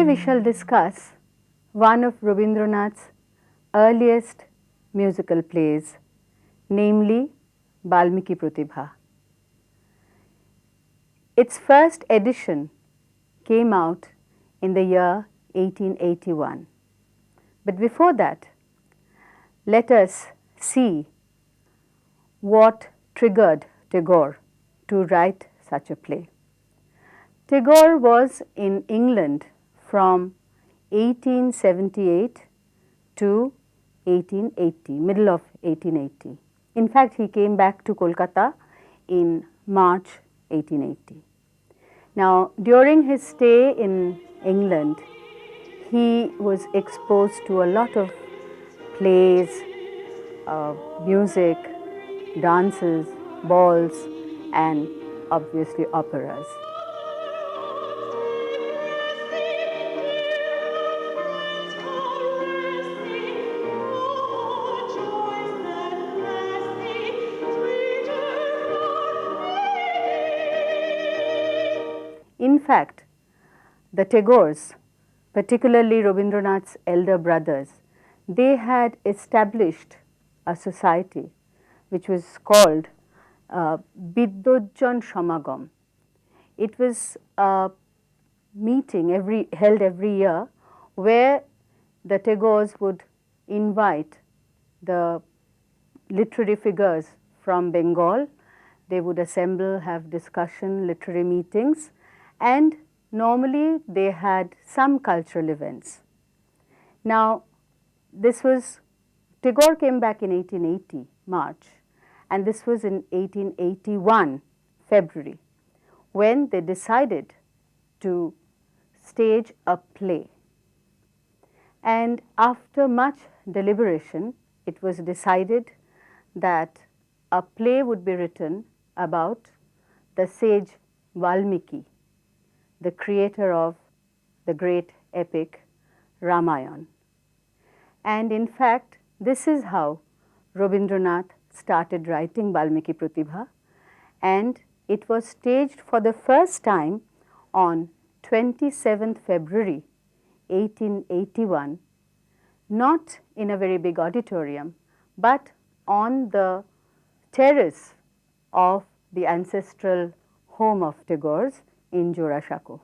we shall discuss one of Rabindranath's earliest musical plays, namely Valmiki Pratibha. Its first edition came out in the year 1881. But before that, let us see what triggered Tagore to write such a play. Tagore was in England from 1878 to 1880, middle of 1880. In fact, he came back to Kolkata in March 1880. Now, during his stay in England, he was exposed to a lot of plays, music, dances, balls, and obviously operas. In fact, the Tagores, particularly Rabindranath's elder brothers, they had established a society which was called Bidyojjon Samagam. It was a meeting held every year where the Tagores would invite the literary figures from Bengal. They would assemble, have discussion, literary meetings, and normally they had some cultural events. Now, Tagore came back in 1880, March, and this was in 1881, February, when they decided to stage a play. And after much deliberation, it was decided that a play would be written about the sage Valmiki, the creator of the great epic Ramayana. And in fact, this is how Rabindranath started writing Valmiki Pratibha, and it was staged for the first time on 27th February 1881, not in a very big auditorium, but on the terrace of the ancestral home of Tagore's in Jorasanko.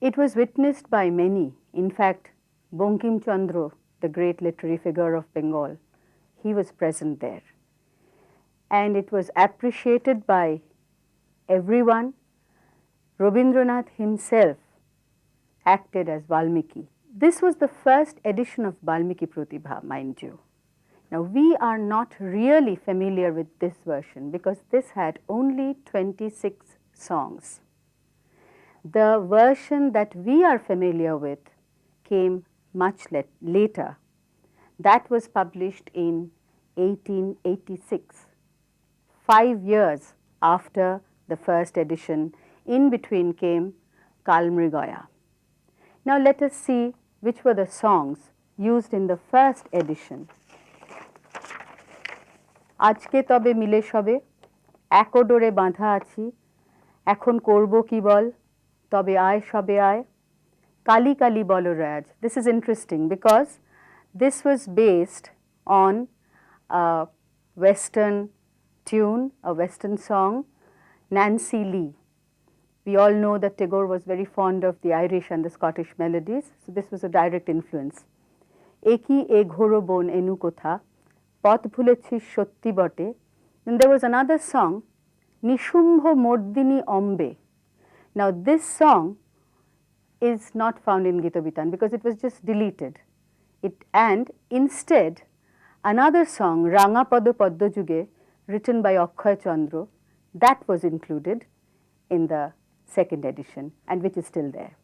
It was witnessed by many. In fact, Bankim Chandra, the great literary figure of Bengal, he was present there. And it was appreciated by everyone. Rabindranath himself acted as Valmiki. This was the first edition of Valmiki Pratibha, mind you. Now, we are not really familiar with this version because this had only 26 songs. The version that we are familiar with came much later. That was published in 1886, 5 years after the first edition. In between came Kalmrigaya. Now, let us see which were the songs used in the first edition. আজকে তবে মিলে সবে একডোরে বাঁধা আছি এখন করব কি বল তবে আয় সবে আয় কালি কালি বল রাজ. This is interesting because this was based on a Western tune, a Western song, Nancy Lee. We all know that Tagore was very fond of the Irish and the Scottish melodies, so this was a direct influence. Eki e ghoro bon enu kotha পথ ভুলেছিস সত্যি বটে. Then there was another song, Nishumbho Mordini Ombe. Now, this song is not found in Gita-bitan because it was just deleted. And instead, another song, Ranga Pada Padda Juge, written by Akhay Chandra, that was included in the second edition and which is still there.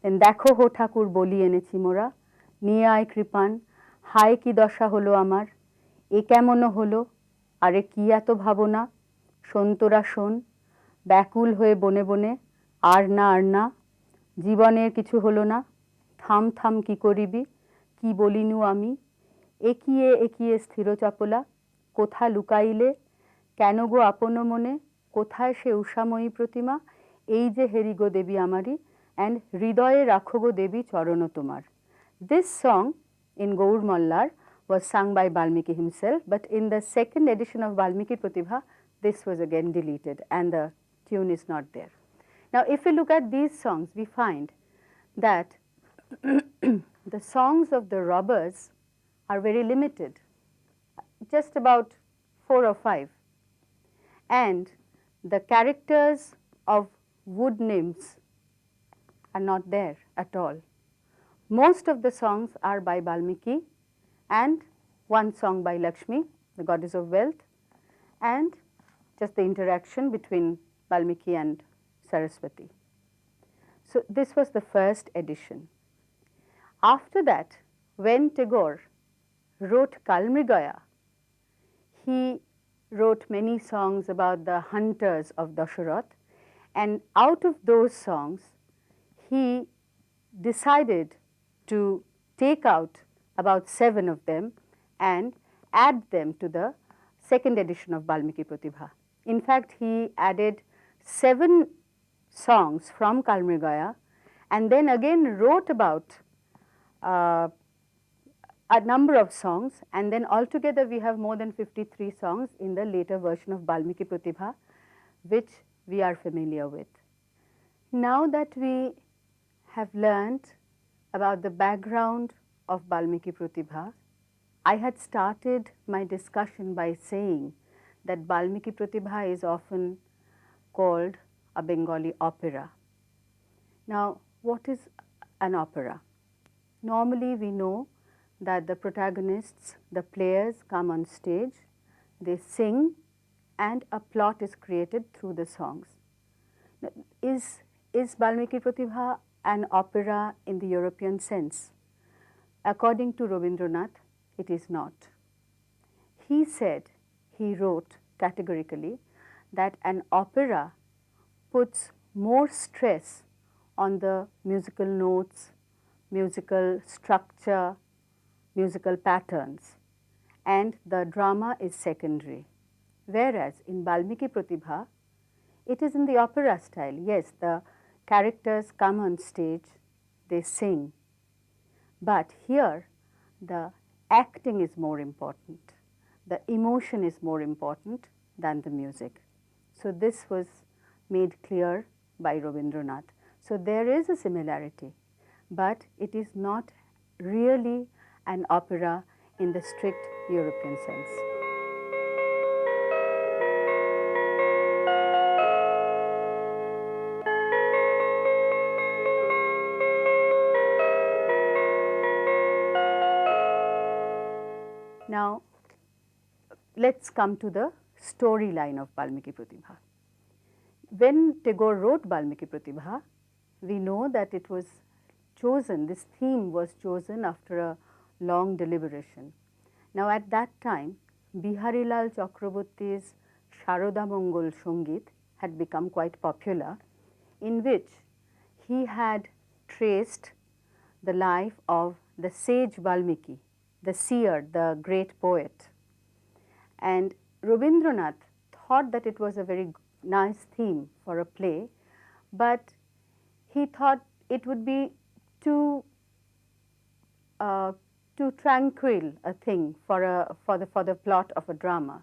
Then দেখো হো ঠাকুর বলি এনেছি মোরা নিয়ে আয় কৃপান হায় কি দশা হলো আমার এ কেমন হলো আরে কি এত ভাবনা সন্তরা শোন ব্যাকুল হয়ে বনে বনে আর না জীবনের কিছু হলো না থাম থাম কি করিবি কি বলিনু আমি একিয়ে একিয়ে স্থির চপলা কোথা লুকাইলে কেন গো আপন মনে কোথায় সে উষাময়ী প্রতিমা এই যে হেরি গো দেবী আমারি and হৃদয়ে রাখো গো দেবী চরণ তোমার. This song in Gaur Mallar was sung by Valmiki himself, but in the second edition of Valmiki Pratibha, this was again deleted and the tune is not there. Now, if we look at these songs, we find that the songs of the robbers are very limited, just about 4 or 5, and the characters of wood nymphs are not there at all. Most of the songs are by Valmiki and one song by Lakshmi, the goddess of wealth, and just the interaction between Valmiki and Saraswati. So this was the first edition. After that, when Tagore wrote Kalmrigaya, he wrote many songs about the hunters of Dasharath, and out of those songs, he decided to take out about 7 of them and add them to the second edition of Valmiki Pratibha. In fact, he added 7 songs from Kalmrigaya and then again wrote about a number of songs, and then altogether we have more than 53 songs in the later version of Valmiki Pratibha, which we are familiar with. Now that we have learnt about the background of Valmiki Pratibha, I had started my discussion by saying that Valmiki Pratibha is often called a Bengali opera. Now, what is an opera? Normally, we know that the protagonists, the players come on stage, they sing, and a plot is created through the songs. Now, is Valmiki Pratibha an opera in the European sense? According to Rabindranath, it is not. He said, he wrote categorically, that an opera puts more stress on the musical notes, musical structure, musical patterns, and the drama is secondary. Whereas in Valmiki Pratibha, it is in the opera style. Yes, the characters come on stage, they sing, but here the acting is more important, the emotion is more important than the music. So this was made clear by Rabindranath. So there is a similarity, but it is not really an opera in the strict European sense. Now, let's come to the storyline of Valmiki Pratibha. When Tagore wrote Valmiki Pratibha, we know that it was chosen, this theme was chosen after a long deliberation. Now, at that time, Biharilal Chakraborty's Sharoda Mongol Sangit had become quite popular, in which he had traced the life of the sage Valmiki, the seer, the great poet. And Rabindranath thought that it was a very nice theme for a play, but he thought it would be too tranquil a thing for the plot of a drama.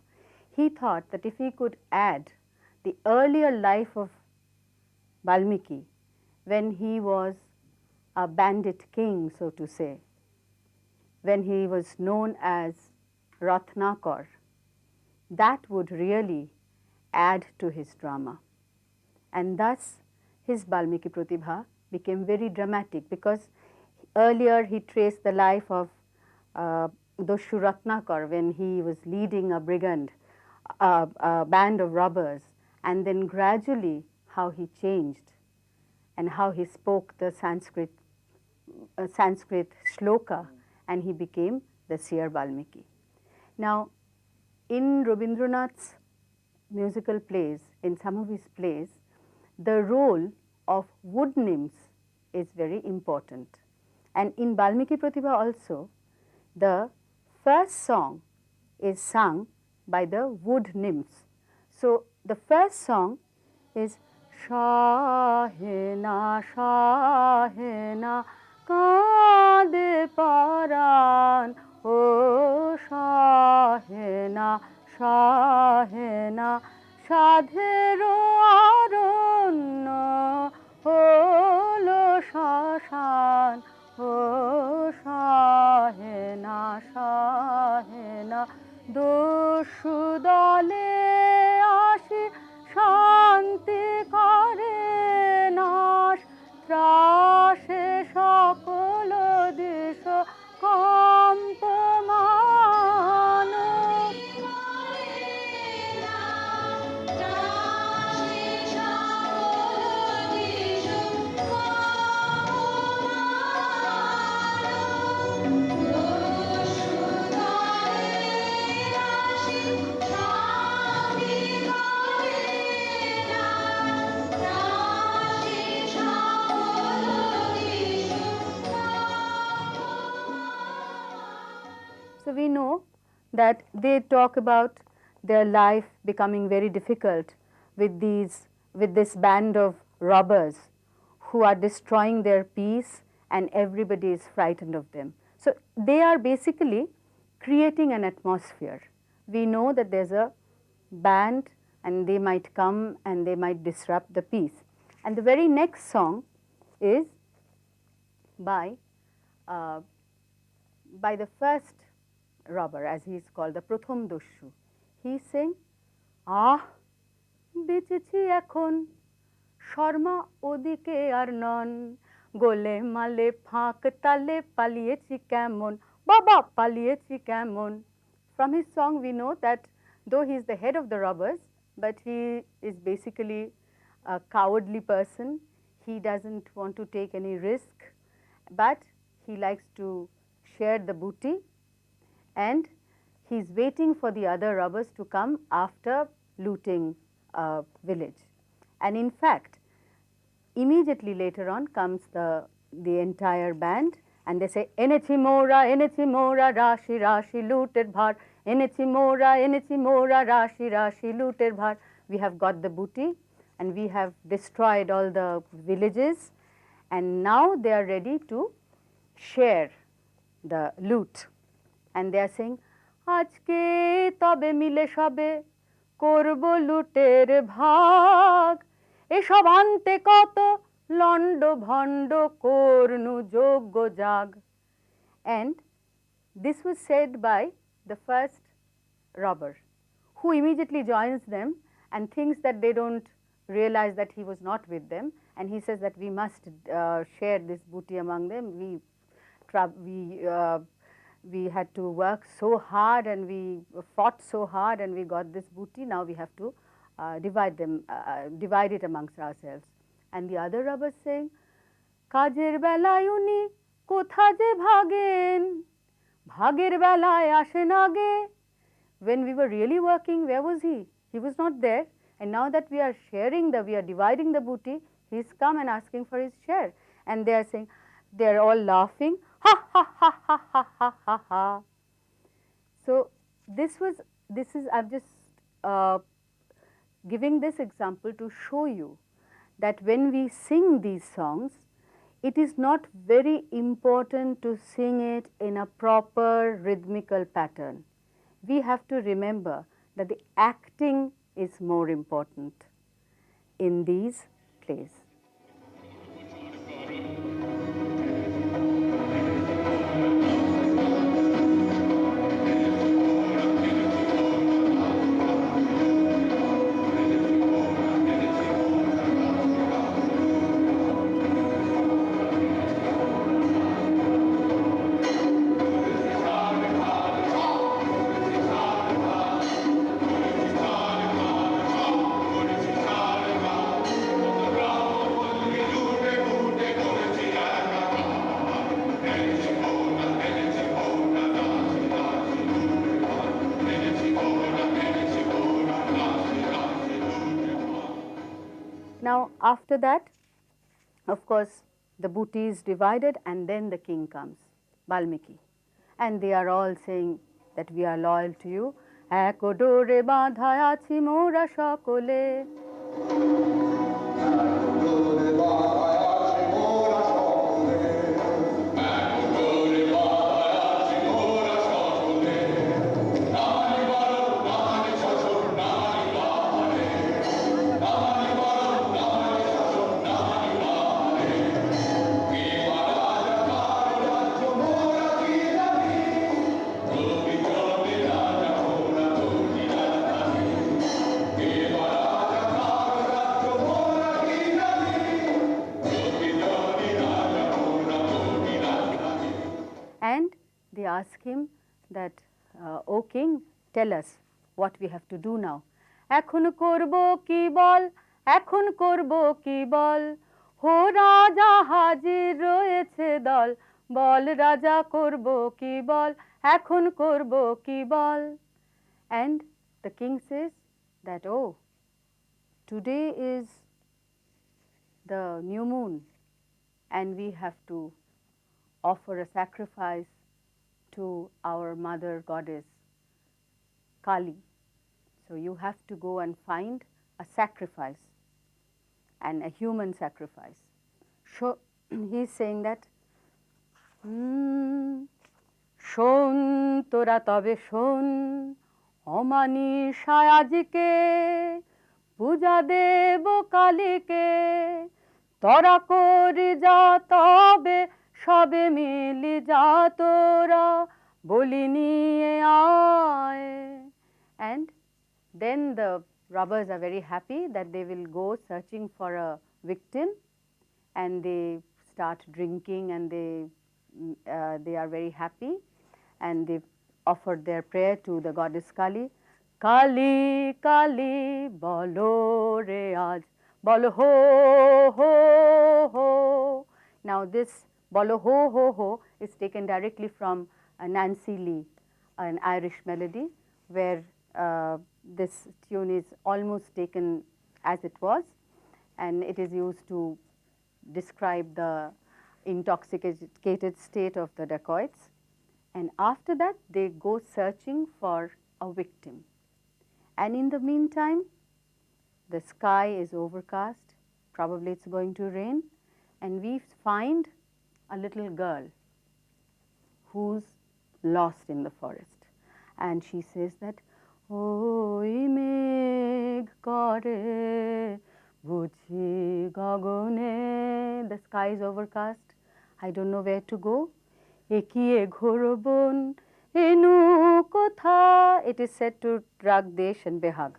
He thought that if he could add the earlier life of Valmiki, when he was a bandit king, so to say, when he was known as Ratnakar, that would really add to his drama. And thus his Valmiki Pratibha became very dramatic, because earlier he traced the life of Dashu Ratnakar when he was leading a brigand, a band of robbers, and then gradually how he changed and how he spoke the Sanskrit shloka, and he became the seer Valmiki. Now, in Rabindranath's musical plays, in some of his plays, the role of wood nymphs is very important. And in Valmiki Pratibha also, the first song is sung by the wood nymphs. So, the first song is Shahena Shahena Kade Paran O Shahena Shahena Shadhero Aranya Holo Shashan O Shahena Shahena Doshu Dale Ashi Shanti Kare Nash Trashe Shakolo Disho Kampamano So, we know that they talk about their life becoming very difficult with this band of robbers who are destroying their peace, and everybody is frightened of them. So, they are basically creating an atmosphere. We know that there is a band and they might come and they might disrupt the peace. And the very next song is by the first robber, as he is called, the Prothom Doshu. He is saying, Ah, বেঁচেছি এখন শর্মা ওদিকে আর নন গোলে মালে ফাঁক তালে পালিয়েছি কেমন বাবা পালিয়েছি কেমন. From his song we know that though he is the head of the robbers, but he is basically a cowardly person. He doesn't want to take any risk, but he likes to share the booty, and he is waiting for the other robbers to come after looting a village. And in fact, immediately later on comes the entire band, and they say, Enechi mora, rashi, rashi, looted bhar, Enechi mora, rashi, rashi, looted bhar. We have got the booty and we have destroyed all the villages, and now they are ready to share the loot. And they are saying, আজকে তবে মিলে সবে করব লুটের ভাগ এসব আনতে কত লন্ড ভন্ড করনু যোগ্য জাগ. And this was said by the first robber, who immediately joins them and thinks that they don't realize that he was not with them, and he says that we must share this booty among them. We had to work so hard and we fought so hard and we got this booty. Now we have to divide it amongst ourselves. And the other robbers saying, কাজের বেলায় উনি কোথা যে ভাগেন ভাগের বেলায় আসেন আগে. When we were really working, where was he? He was not there. And now that we are we are dividing the booty, he's come and asking for his share. And they are saying, they are all laughing, ha ha ha ha ha ha ha ha. So this is I'm just giving this example to show you that when we sing these songs, it is not very important to sing it in a proper rhythmical pattern. We have to remember that the acting is more important in these plays. after that, of course, the booty is divided, and then the king comes, Valmiki, and they are all saying that we are loyal to you. এক ডোরে বাঁধা আছি মোরা সকলে, and they ask him that, O king, tell us what we have to do now. এখন করব কি বল, এখন করব কি বল, হো রাজা হাজির রয়েছে দল, বল রাজা করব কি বল, এখন করব কি বল. And the king says that, oh, today is the new moon and we have to offer a sacrifice to our mother goddess Kali. So you have to go and find a sacrifice, and a human sacrifice. So he is saying that, শোন তোরা তবে শোন, অমানিসায় আজকে পূজা দেব কালীকে, তোরা করি যা তবে সবে মিলি যা তোরা বলি নিয়ে আয়. And then the robbers are very happy that they will go searching for a victim, and they start drinking, and they are very happy, and they offered their prayer to the goddess Kali. Kali, Kali, bolo re aaj, bolo ho ho ho. Now this bolo ho ho ho is taken directly from Nancy Lee, an Irish melody, where this tune is almost taken as it was, and it is used to describe the intoxicated state of the dacoits. And after that, they go searching for a victim. And in the meantime, the sky is overcast, probably it's going to rain, and we find a little girl who's lost in the forest. And she says that, ওই মেঘ করে বুঝি গগনে, the sky is overcast, I don't know where to go, একিয়ে ঘোরবন এনু কোথা. It is said to Rag Desh and Behag.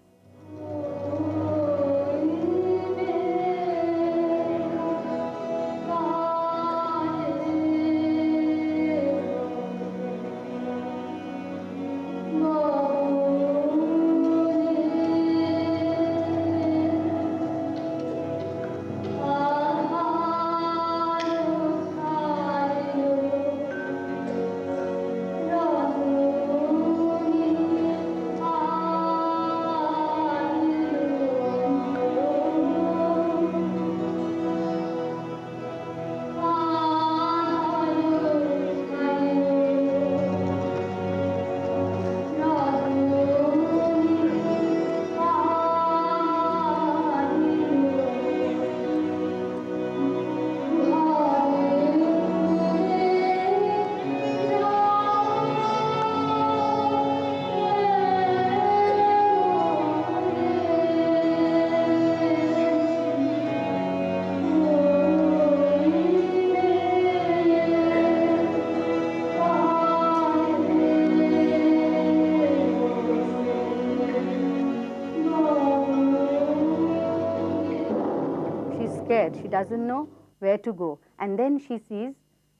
She doesn't know where to go, and then she sees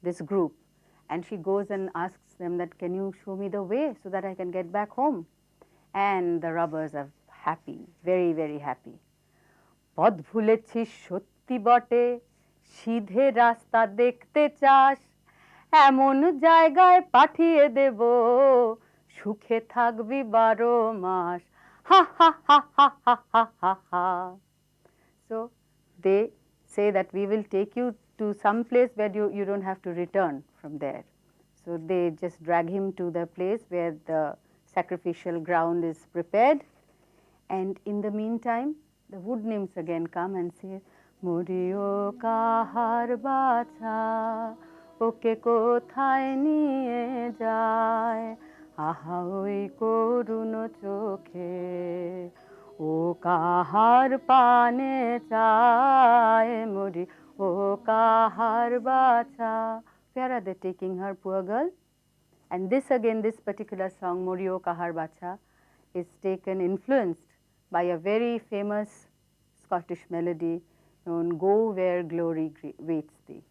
this group, and she goes and asks them that, can you show me the way so that I can get back home? And the robbers are happy, very very happy. পথ ভুলেছিস সত্যি বটে, সিধে রাস্তা দেখতে চাস, এমন জায়গায় পাঠিয়ে দেব, সুখে থাকবি 12 মাস, ha ha ha ha ha ha ha ha. So they say that we will take you to some place where you don't have to return from there. So they just drag him to the place where the sacrificial ground is prepared, and in the meantime the wood nymphs again come and say, Muriyo kahar bacha, oke kothay niye jay, aha oi koruno chokhe, o kahar pane chaye mori, o kahar bacha. Where are they taking her, poor girl? And this again, this particular song, Moriyo Kahar Bacha, is taken, influenced by a very famous Scottish melody known, Go Where Glory Waits Thee.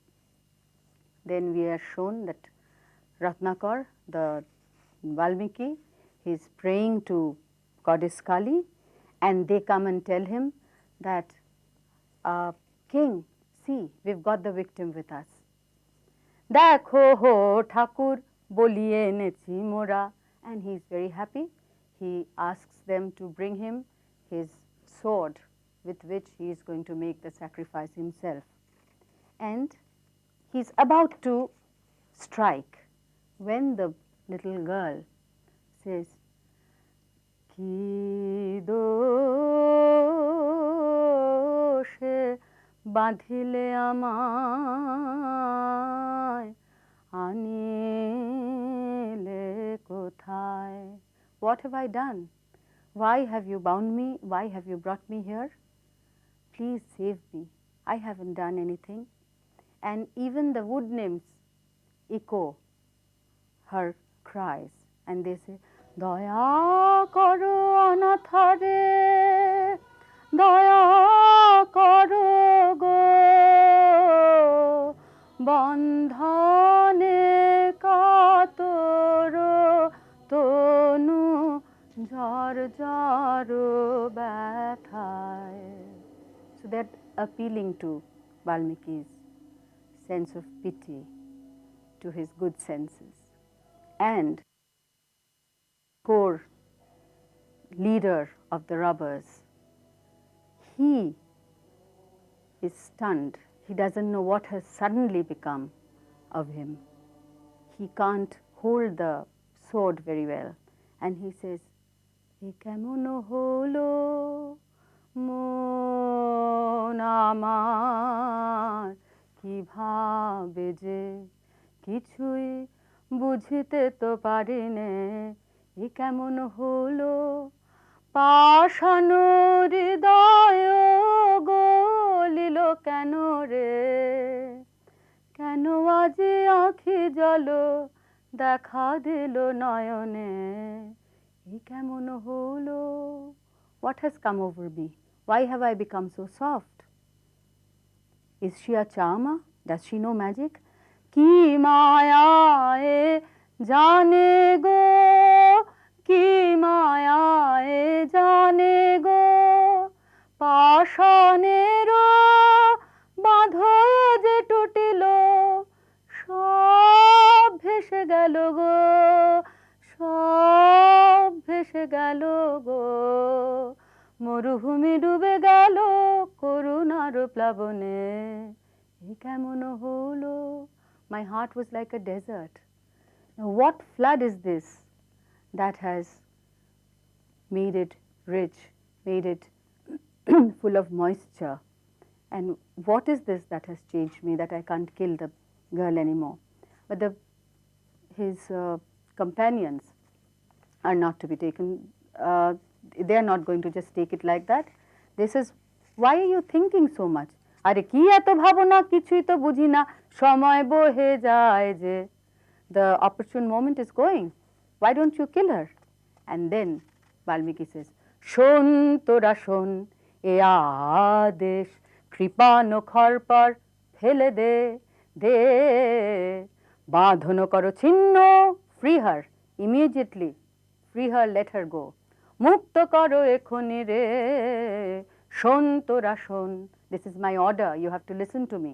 Then we are shown that Ratnakar, the Valmiki, he is praying to goddess Kali, and they come and tell him that, king, see, we've got the victim with us. Dekho ho Thakur boliye এনেছি মোরা, and he is very happy. He asks them to bring him his sword with which he is going to make the sacrifice himself. And he is about to strike when the little girl says, Ki doshe বাঁধিলে আমায় আনিলে কোথায়? What have I done? Why have you bound me? Why have you brought me here? Please save me. I haven't done anything. And even the wood nymphs echo her cries, and they say, Daya karo anathare, Daya karo go, bandhane katoro tonu jar jaro ব্যথায়. So they are appealing to Valmiki's sense of pity, to his good senses. And core leader of the robbers, he is stunned. He doesn't know what has suddenly become of him. He can't hold the sword very well, and he says, E kemono holo mon amar, কিভাবে যে কিছুই বুঝিতে তো পারিনে, এ কেমন হলো পাষাণ হৃদয় গলিল কেন রে, কেন আজি আঁখি জল দেখা দিল নয়নে, এ কেমন হলো? What has come over me? Why have I become so soft? Is she a charmer? Does she know magic? Ki maaye jane go, ki maaye jane go, পাষাণেরও বাঁধয়ে যে টুটিলো, সব ভেসে গেল গো, সব ভেসে গেল গো, মরুভূমি ডুবে গেল করুণার প্লাবনে, এ কেমন হলো? My heart was like a desert. Now what flood is this that has made it rich, made it full of moisture? And what is this that has changed me, that I can't kill the girl anymore? But his companions are not to be taken, they are not going to just take it like that. They says, why are you thinking so much? আরে কি এত ভাবনা, কিছুই তো বুঝি না, সময় বহে যায় যে, the opportune moment is going, why don't you kill her? And then Valmiki says, শোন তোরা শোন এ আদেশ, কৃপানো খরপর ফেলে দে, দে বাঁধন করো ছিন্ন, free her immediately, free her, let her go, মুক্ত করো এখনি রে, শোন তোরা শোন, this is my order, you have to listen to me,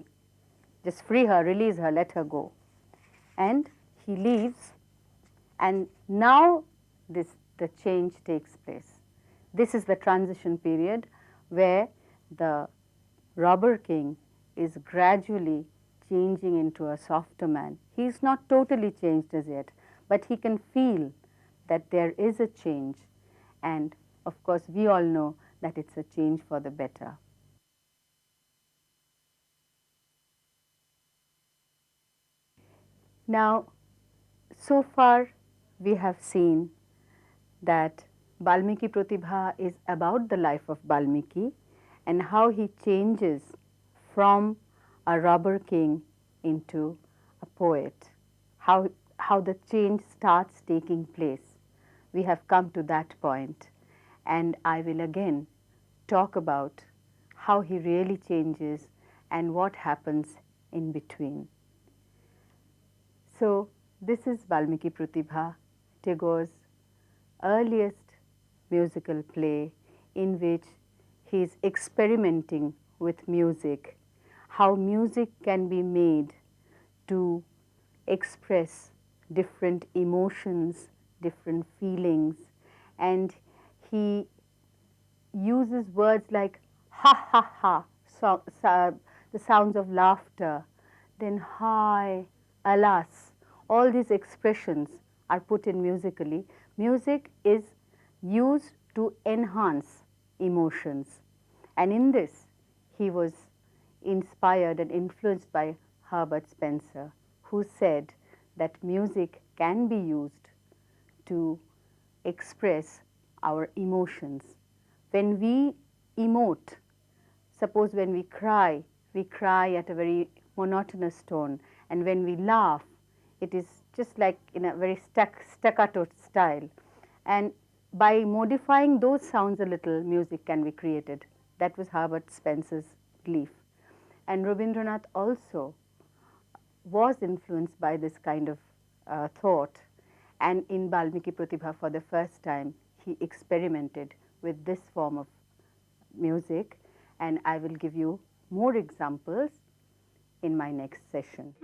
just free her, release her, let her go. And he leaves, and now the change takes place. This is the transition period where the robber king is gradually changing into a softer man. He is not totally changed as yet, but he can feel that there is a change, and of course we all know that it's a change for the better. Now, so far we have seen that Balmiki Pratibha is about the life of Balmiki and how he changes from a robber king into a poet, how the change starts taking place. We have come to that point, and I will again talk about how he really changes and what happens in between. So, this is Balmiki Pratibha, Tagore's earliest musical play in which he is experimenting with music, how music can be made to express different emotions, different feelings, and he uses words like ha ha ha, the sounds of laughter, then hi, alas. All these expressions are put in musically. Music is used to enhance emotions, and in this he was inspired and influenced by Herbert Spencer, who said that music can be used to express our emotions. When we emote, suppose when we cry at a very monotonous tone, and when we laugh, it is just like in a very staccato style. And by modifying those sounds a little, music can be created. That was Herbert Spencer's belief. And Rabindranath also was influenced by this kind of thought. And in Balmiki Pratibha, for the first time, he experimented with this form of music. And I will give you more examples in my next session.